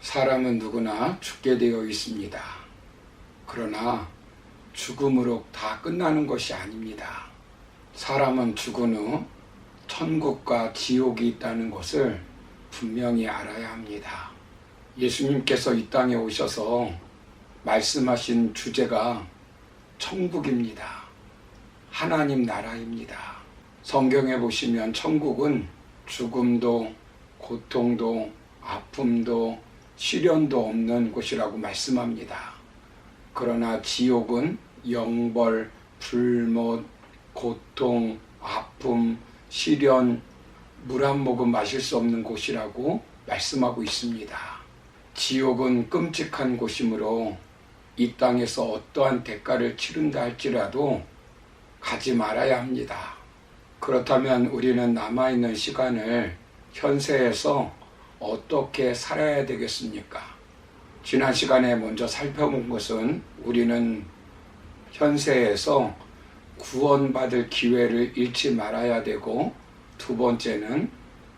사람은 누구나 죽게 되어 있습니다. 그러나 죽음으로 다 끝나는 것이 아닙니다. 사람은 죽은 후 천국과 지옥이 있다는 것을 분명히 알아야 합니다. 예수님께서 이 땅에 오셔서 말씀하신 주제가 천국입니다. 하나님 나라입니다. 성경에 보시면 천국은 죽음도 고통도 아픔도 시련도 없는 곳이라고 말씀합니다. 그러나 지옥은 영벌, 불못, 고통, 아픔, 시련, 물 한 모금 마실 수 없는 곳이라고 말씀하고 있습니다. 지옥은 끔찍한 곳이므로 이 땅에서 어떠한 대가를 치른다 할지라도 가지 말아야 합니다. 그렇다면 우리는 남아있는 시간을 현세에서 어떻게 살아야 되겠습니까? 지난 시간에 먼저 살펴본 것은 우리는 현세에서 구원받을 기회를 잃지 말아야 되고, 두 번째는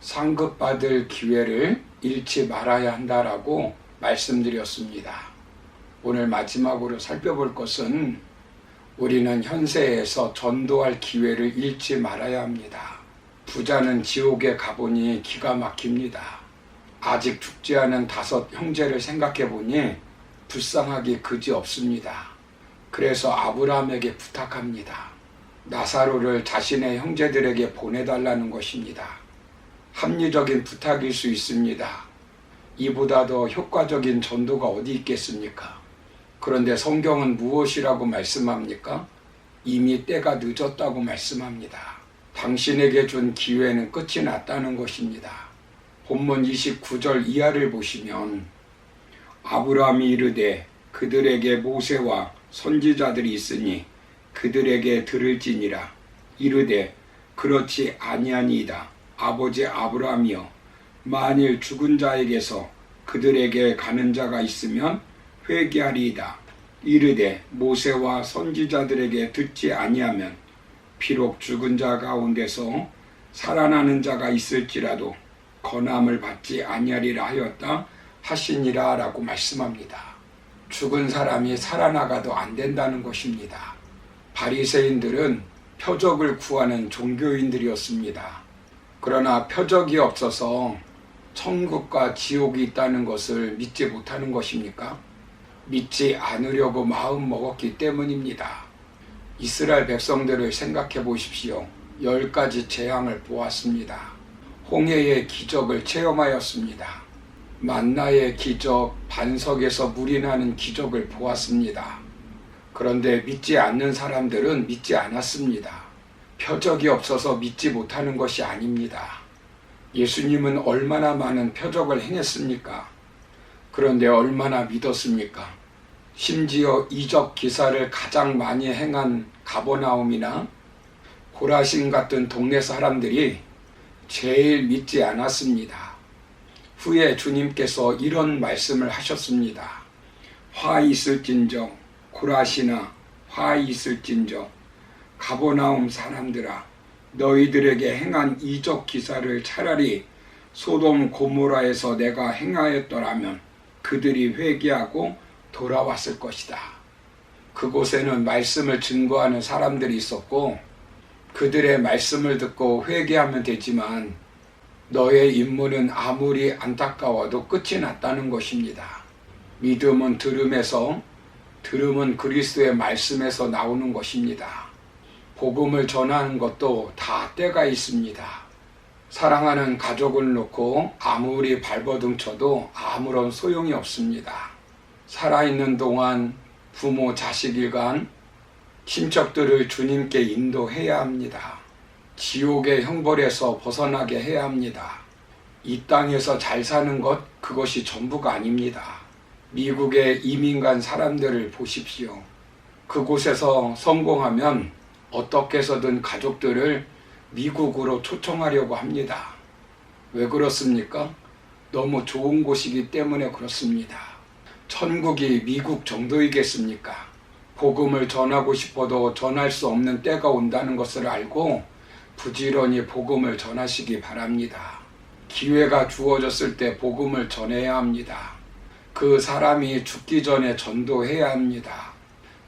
상급받을 기회를 잃지 말아야 한다라고 말씀드렸습니다. 오늘 마지막으로 살펴볼 것은 우리는 현세에서 전도할 기회를 잃지 말아야 합니다. 부자는 지옥에 가보니 기가 막힙니다. 아직 죽지 않은 5 형제를 생각해 보니 불쌍하기 그지없습니다. 그래서 아브라함에게 부탁합니다. 나사로를 자신의 형제들에게 보내달라는 것입니다. 합리적인 부탁일 수 있습니다. 이보다 더 효과적인 전도가 어디 있겠습니까? 그런데 성경은 무엇이라고 말씀합니까? 이미 때가 늦었다고 말씀합니다. 당신에게 준 기회는 끝이 났다는 것입니다. 본문 29절 이하를 보시면 아브라함이 이르되 그들에게 모세와 선지자들이 있으니 그들에게 들을지니라. 이르되 그렇지 아니하니이다. 아버지 아브라함이여, 만일 죽은 자에게서 그들에게 가는 자가 있으면 회개하리이다. 이르되 모세와 선지자들에게 듣지 아니하면 비록 죽은 자 가운데서 살아나는 자가 있을지라도 건함을 받지 아니하리라 하였다 하시니라 라고 말씀합니다. 죽은 사람이 살아나가도 안 된다는 것입니다. 바리새인들은 표적을 구하는 종교인들이었습니다. 그러나 표적이 없어서 천국과 지옥이 있다는 것을 믿지 못하는 것입니까? 믿지 않으려고 마음 먹었기 때문입니다. 이스라엘 백성들을 생각해 보십시오. 10가지 재앙을 보았습니다. 홍해의 기적을 체험하였습니다. 만나의 기적, 반석에서 물이 나는 기적을 보았습니다. 그런데 믿지 않는 사람들은 믿지 않았습니다. 표적이 없어서 믿지 못하는 것이 아닙니다. 예수님은 얼마나 많은 표적을 행했습니까? 그런데 얼마나 믿었습니까? 심지어 이적 기사를 가장 많이 행한 가버나움이나 고라신 같은 동네 사람들이 제일 믿지 않았습니다. 후에 주님께서 이런 말씀을 하셨습니다. 화 있을진정 고라시나 화 있을진정 가버나움 사람들아, 너희들에게 행한 이적 기사를 차라리 소돔 고모라에서 내가 행하였더라면 그들이 회개하고 돌아왔을 것이다. 그곳에는 말씀을 증거하는 사람들이 있었고 그들의 말씀을 듣고 회개하면 되지만 너의 임무는 아무리 안타까워도 끝이 났다는 것입니다. 믿음은 들음에서, 들음은 그리스도의 말씀에서 나오는 것입니다. 복음을 전하는 것도 다 때가 있습니다. 사랑하는 가족을 놓고 아무리 발버둥 쳐도 아무런 소용이 없습니다. 살아있는 동안 부모, 자식 일간, 친척들을 주님께 인도해야 합니다. 지옥의 형벌에서 벗어나게 해야 합니다. 이 땅에서 잘 사는 것, 그것이 전부가 아닙니다. 미국의 이민 간 사람들을 보십시오. 그곳에서 성공하면 어떻게 해서든 가족들을 미국으로 초청하려고 합니다. 왜 그렇습니까? 너무 좋은 곳이기 때문에 그렇습니다. 천국이 미국 정도이겠습니까? 복음을 전하고 싶어도 전할 수 없는 때가 온다는 것을 알고 부지런히 복음을 전하시기 바랍니다. 기회가 주어졌을 때 복음을 전해야 합니다. 그 사람이 죽기 전에 전도해야 합니다.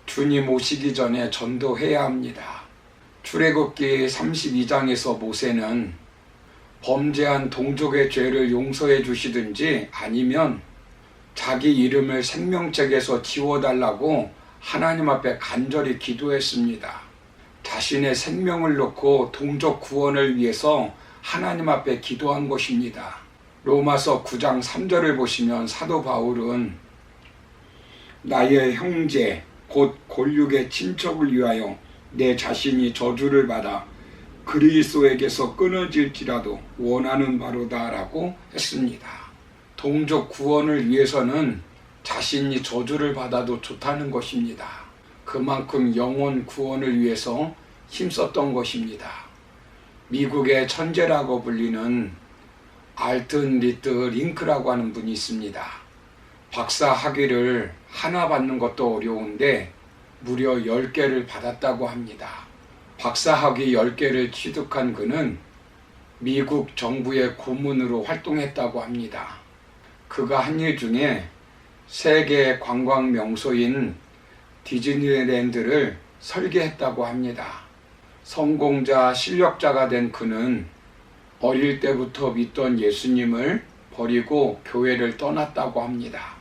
주님 오시기 전에 전도해야 합니다. 출애굽기 32장에서 모세는 범죄한 동족의 죄를 용서해 주시든지 아니면 자기 이름을 생명책에서 지워달라고 하나님 앞에 간절히 기도했습니다. 자신의 생명을 놓고 동족 구원을 위해서 하나님 앞에 기도한 것입니다. 로마서 9장 3절을 보시면 사도 바울은 나의 형제 곧 골육의 친척을 위하여 내 자신이 저주를 받아 그리스도에게서 끊어질지라도 원하는 바로다 라고 했습니다. 동족 구원을 위해서는 자신이 저주를 받아도 좋다는 것입니다. 그만큼 영혼 구원을 위해서 힘썼던 것입니다. 미국의 천재라고 불리는 알튼 리트 링크라고 하는 분이 있습니다. 박사 학위를 하나 받는 것도 어려운데 무려 10개를 받았다고 합니다. 박사 학위 10개를 취득한 그는 미국 정부의 고문으로 활동했다고 합니다. 그가 한 일 중에 세계 관광 명소인 디즈니랜드를 설계했다고 합니다. 성공자, 실력자가 된 그는 어릴 때부터 믿던 예수님을 버리고 교회를 떠났다고 합니다.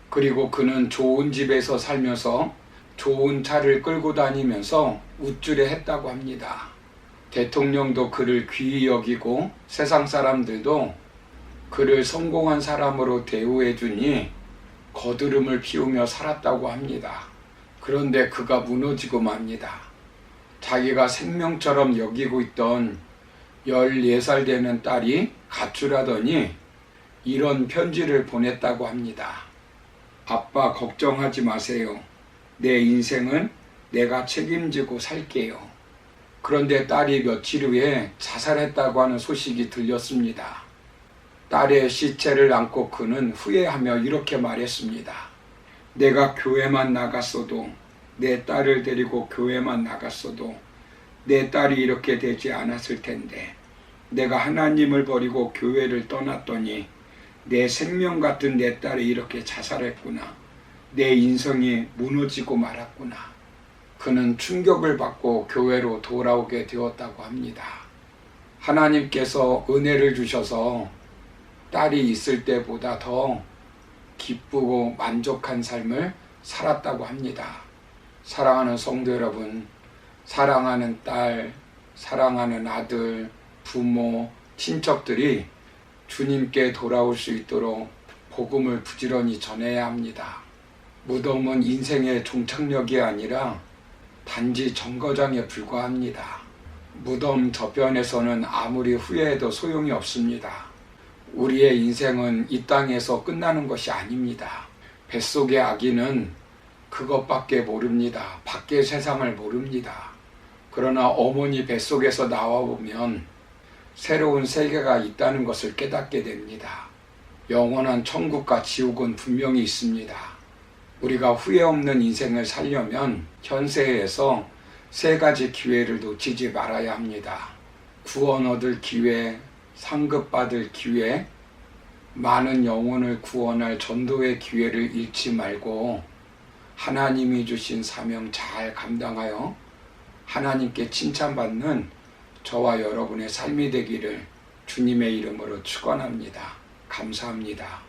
그리고 그는 좋은 집에서 살면서 좋은 차를 끌고 다니면서 우쭐해 했다고 합니다. 대통령도 그를 귀히 여기고 세상 사람들도 그를 성공한 사람으로 대우해 주니 거드름을 피우며 살았다고 합니다. 그런데 그가 무너지고 맙니다. 자기가 생명처럼 여기고 있던 14살 되는 딸이 가출하더니 이런 편지를 보냈다고 합니다. 아빠 걱정하지 마세요. 내 인생은 내가 책임지고 살게요. 그런데 딸이 며칠 후에 자살했다고 하는 소식이 들렸습니다. 딸의 시체를 안고 그는 후회하며 이렇게 말했습니다. 내가 교회만 나갔어도, 내 딸을 데리고 교회만 나갔어도 내 딸이 이렇게 되지 않았을 텐데 내가 하나님을 버리고 교회를 떠났더니 내 생명 같은 내 딸이 이렇게 자살했구나. 내 인생이 무너지고 말았구나. 그는 충격을 받고 교회로 돌아오게 되었다고 합니다. 하나님께서 은혜를 주셔서 딸이 있을 때보다 더 기쁘고 만족한 삶을 살았다고 합니다. 사랑하는 성도 여러분, 사랑하는 딸, 사랑하는 아들, 부모, 친척들이 주님께 돌아올 수 있도록 복음을 부지런히 전해야 합니다. 무덤은 인생의 종착역이 아니라 단지 정거장에 불과합니다. 무덤 저편에서는 아무리 후회해도 소용이 없습니다. 우리의 인생은 이 땅에서 끝나는 것이 아닙니다. 뱃속의 아기는 그것밖에 모릅니다. 밖의 세상을 모릅니다. 그러나 어머니 뱃속에서 나와보면 새로운 세계가 있다는 것을 깨닫게 됩니다. 영원한 천국과 지옥은 분명히 있습니다. 우리가 후회 없는 인생을 살려면 현세에서 3가지 기회를 놓치지 말아야 합니다. 구원 얻을 기회, 상급받을 기회, 많은 영혼을 구원할 전도의 기회를 잃지 말고 하나님이 주신 사명 잘 감당하여 하나님께 칭찬받는 저와 여러분의 삶이 되기를 주님의 이름으로 축원합니다. 감사합니다.